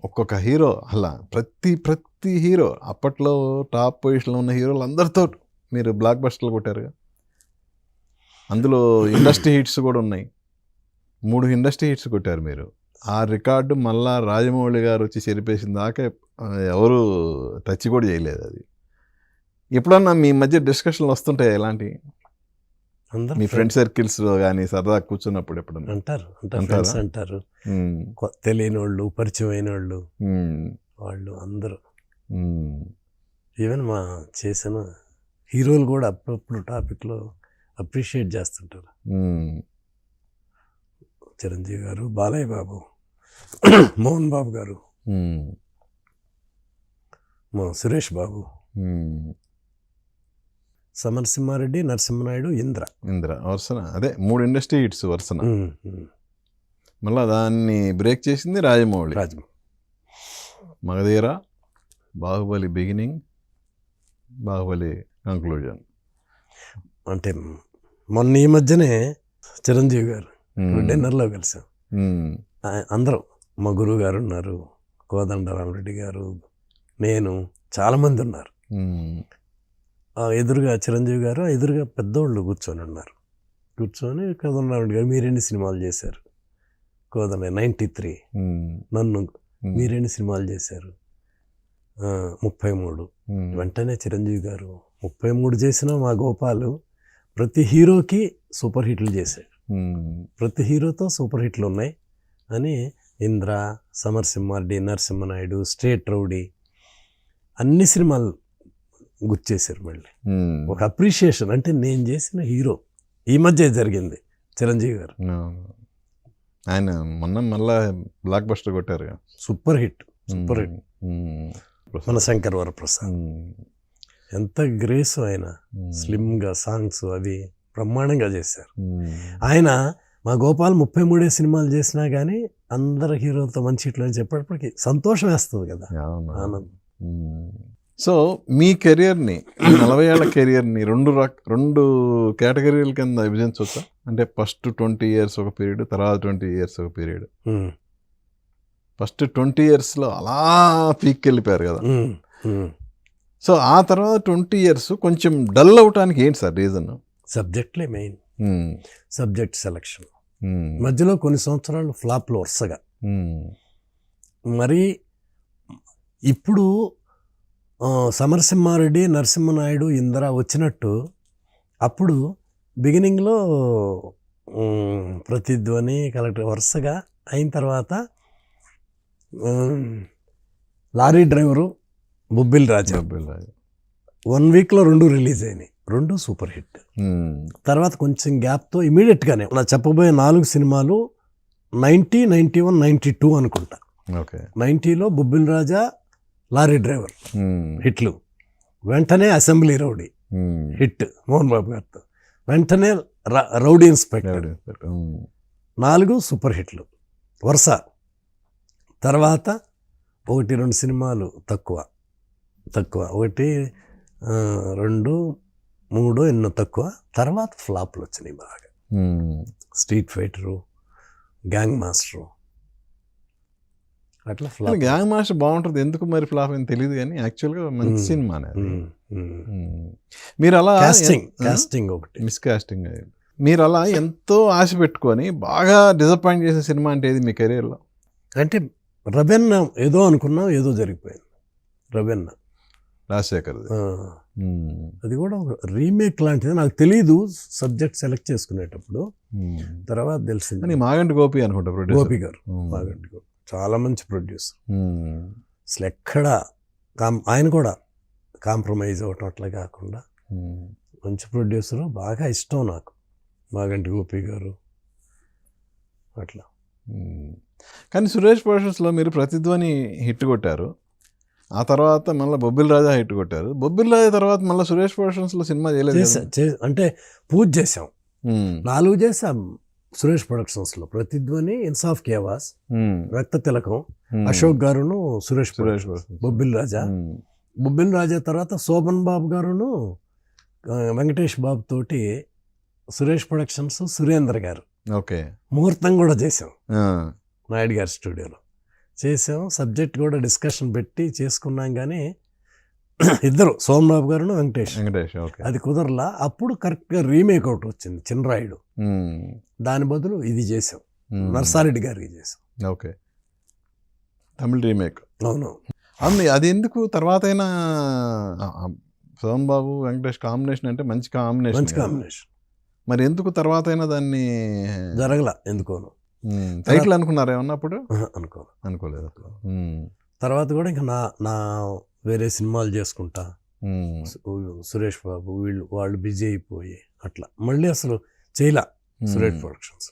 ఒక్కొక్క హీరో అలా ప్రతి హీరో అప్పట్లో టాప్ పొజిషన్లో ఉన్న హీరోలు అందరితో మీరు బ్లాక్ బస్టర్లు కొట్టారుగా. అందులో ఇండస్ట్రీ హిట్స్ కూడా ఉన్నాయి. 3 ఇండస్ట్రీ హిట్స్ కొట్టారు మీరు. ఆ రికార్డు మళ్ళా రాజమౌళి గారు వచ్చి చెరిపేసిన దాకా ఎవరు టచ్ కూడా చేయలేదు. అది ఎప్పుడన్నా మీ మధ్య డిస్కషన్లు వస్తుంటాయి ఇలాంటివి? మీ ఫ్రెండ్ సర్కిల్స్లో కానీ సరదా కూర్చున్నప్పుడు ఎప్పుడన్నా అంటారు తెలియని వాళ్ళు, పరిచయమైన వాళ్ళు, వాళ్ళు అందరూ ఈవెన్ మా చేసిన హీరోలు కూడా అప్పుడప్పుడు టాపిక్లో అప్రిషియేట్ చేస్తుంటారు. చిరంజీవి గారు, బాలయ్య బాబు, మోహన్ బాబు గారు, మా సురేష్ బాబు, సమరసింహారెడ్డి, నరసింహనాయుడు, ఇంద్ర వరుసన. అదే 3 ఇండస్ట్రీ హిట్స్ వరుసన. మళ్ళీ దాన్ని బ్రేక్ చేసింది రాజమౌళి. Magadheera, Baahubali beginning, Baahubali conclusion. అంటే మొన్న ఈ మధ్యనే చిరంజీవి గారు డిన్నర్లో కలిసాం. అందరం, మా గురువు గారు ఉన్నారు, కోదండరామరెడ్డి గారు, నేను, చాలామంది ఉన్నారు. ఎదురుగా చిరంజీవి గారు, ఎదురుగా పెద్దోళ్ళు కూర్చొని ఉన్నారు. కూర్చొని కోదండరామరెడ్డి గారు, మీరెన్ని సినిమాలు చేశారు? 93. నన్ను, మీరెన్ని సినిమాలు చేశారు? 33. వెంటనే చిరంజీవి గారు, 33 చేసినా మా గోపాలు ప్రతి హీరోకి సూపర్ హిట్లు చేశాడు, ప్రతి హీరోతో సూపర్ హిట్లు ఉన్నాయి అని ఇంద్ర, సమరసింహారెడ్డి, నరసింహనాయుడు, స్ట్రేట్ రౌడీ అన్ని సినిమాలు గుర్తు చేశారు. మళ్ళీ ఒక అప్రిషియేషన్. అంటే నేను చేసిన హీరో ఈ మధ్య జరిగింది చిరంజీవి గారు. ఆయన మొన్న మళ్ళా బ్లాక్ బస్టర్ కొట్టారు, సూపర్ హిట్. మన శంకర్ వరప్రసాద్ ఎంత గ్రేస్, ఆయన స్లిమ్గా సాంగ్స్ అవి బ్రహ్మాండంగా చేశారు. ఆయన మా గోపాల్ 33 సినిమాలు చేసినా కానీ అందరు హీరోలతో మంచి హిట్లు అని చెప్పేటప్పటికి సంతోషం వేస్తుంది కదా, ఆనందం. సో మీ కెరియర్ని, 40 ఏళ్ల కెరియర్ని రెండు కేటగిరీల కింద విభజించవచ్చా? అంటే ఫస్ట్ 20 years ఒక పీరియడ్, తర్వాత 20 years ఒక పీరియడ్. ఫస్ట్ 20 yearsలో అలా పీక్కి వెళ్ళిపోయారు కదా. సో ఆ తర్వాత 20 years కొంచెం డల్ అవటానికి ఏంటి సార్ రీజన్? సబ్జెక్ట్లే మెయిన్. Subject selection. మధ్యలో కొన్ని సంవత్సరాలు ఫ్లాప్లో వరుసగా. మరి ఇప్పుడు సమరసింహారెడ్డి, నరసింహనాయుడు, ఇంద్ర వచ్చినట్టు అప్పుడు బిగినింగ్లో ప్రతిధ్వని, కలెక్టర్ వరుసగా అయిన తర్వాత లారీ డ్రైవరు, బొబ్బిలి రాజా 1 weekలో 2 రిలీజ్ అయినాయి, 2 సూపర్ హిట్. తర్వాత కొంచెం గ్యాప్తో ఇమీడియట్గానే నా చెప్పబోయే 4 సినిమాలు 90, 91, 92 అనుకుంటా. 90లో బొబ్బిలి రాజా, లారీ డ్రైవర్ హిట్లు. వెంటనే assembly rowdy hit Mohan Babu గారితో. వెంటనే రౌడీ ఇన్స్పెక్టర్, 4 సూపర్ హిట్లు వరుస. తర్వాత 1-2 సినిమాలు తక్కువ, 1, 2, 3 ఎన్నో తక్కువ. తర్వాత ఫ్లాప్లు వచ్చినాయి బాగా. స్ట్రీట్ ఫైటరు, గ్యాంగ్ మాస్టరు, అట్లా ఫ్లాప్. గ్యాంగ్ మాస్టర్ బాగుంటుంది, ఎందుకు మరి ఫ్లాప్ అని తెలియదు కానీ యాక్చువల్గా మంచి సినిమా. మీరు అలా కాస్టింగ్ ఒకటి మిస్ కాస్టింగ్. మీరు అలా ఎంతో ఆశ పెట్టుకొని బాగా డిసప్పాయింట్ చేసే సినిమా అంటే ఏది మీ కెరీర్లో? అంటే రవెన్న ఏదో అనుకున్నాం, ఏదో జరిగిపోయింది. రవెన్న రాజశేఖర్, అది కూడా ఒక రీమేక్ లాంటిది. నాకు తెలీదు సబ్జెక్ట్ సెలెక్ట్ చేసుకునేటప్పుడు, తర్వాత తెలిసింది. మాగంటి గోపి అనుకుంటా, గోపి గారు. మాగంటి గోపి చాలా మంచి ప్రొడ్యూసర్. అసలు ఎక్కడ ఆయన కూడా కాంప్రమైజ్ అవ్వటం అట్లా కాకుండా మంచి ప్రొడ్యూసరు. బాగా ఇష్టం నాకు మాగంటి గోపి గారు అట్లా. కానీ సురేష్ ప్రొడక్షన్స్లో మీరు ప్రతిధ్వని హిట్ కొట్టారు, ఆ తర్వాత మళ్ళీ బొబ్బిలి రాజా హిట్ కొట్టారు. బొబ్బిలి రాజా తర్వాత మళ్ళీ సురేష్ ప్రొడక్షన్స్లో సినిమా చేయలేదు. అంటే పూజ చేసాం, 4 చేసాం సురేష్ ప్రొడక్షన్స్లో. ప్రతిధ్వని, ఇన్సాఫ్ కేవాస్, రక్త తిలకం, అశోక్ గారును సురేష్ బొబ్బిలి రాజా. బొబ్బిలి రాజా తర్వాత శోభన్ బాబు గారును వెంకటేష్ బాబు తోటి సురేష్ ప్రొడక్షన్స్, సురేంద్ర గారు. ఓకే, ముహూర్తం కూడా చేసాం నాయుడు గారి స్టూడియోలో. చేసాం, సబ్జెక్ట్ కూడా డిస్కషన్ పెట్టి చేసుకున్నాం. కానీ ఇద్దరు సోమబాబు గారు వెంకటేష్ ఓకే. అది కుదరలా. అప్పుడు కరెక్ట్గా రీమేక్ ఒకటి వచ్చింది చిన్నరాయుడు, దాని బదులు ఇది చేసాం, నర్సారెడ్డి గారికి చేసాం. ఓకే, తమిళ రీమేక్. అవును, అవును. అది ఎందుకు తర్వాత అయినా సోమన్ బాబు వెంకటేష్ కాంబినేషన్ అంటే మంచి కాంబినేషన్, మంచి కాంబినేషన్. మరి ఎందుకు తర్వాత అయినా దాన్ని జరగల ఎందుకోను. టైటిల్ అనుకున్నారు ఏమన్నా అప్పుడు? అనుకోలేదు అప్పుడు. తర్వాత కూడా ఇంకా నా వేరే సినిమాలు చేసుకుంటా, సురేష్ బాబు వాళ్ళు బిజీ అయిపోయి అట్లా మళ్ళీ అసలు చేయలా సురేష్ ప్రొడక్షన్స్.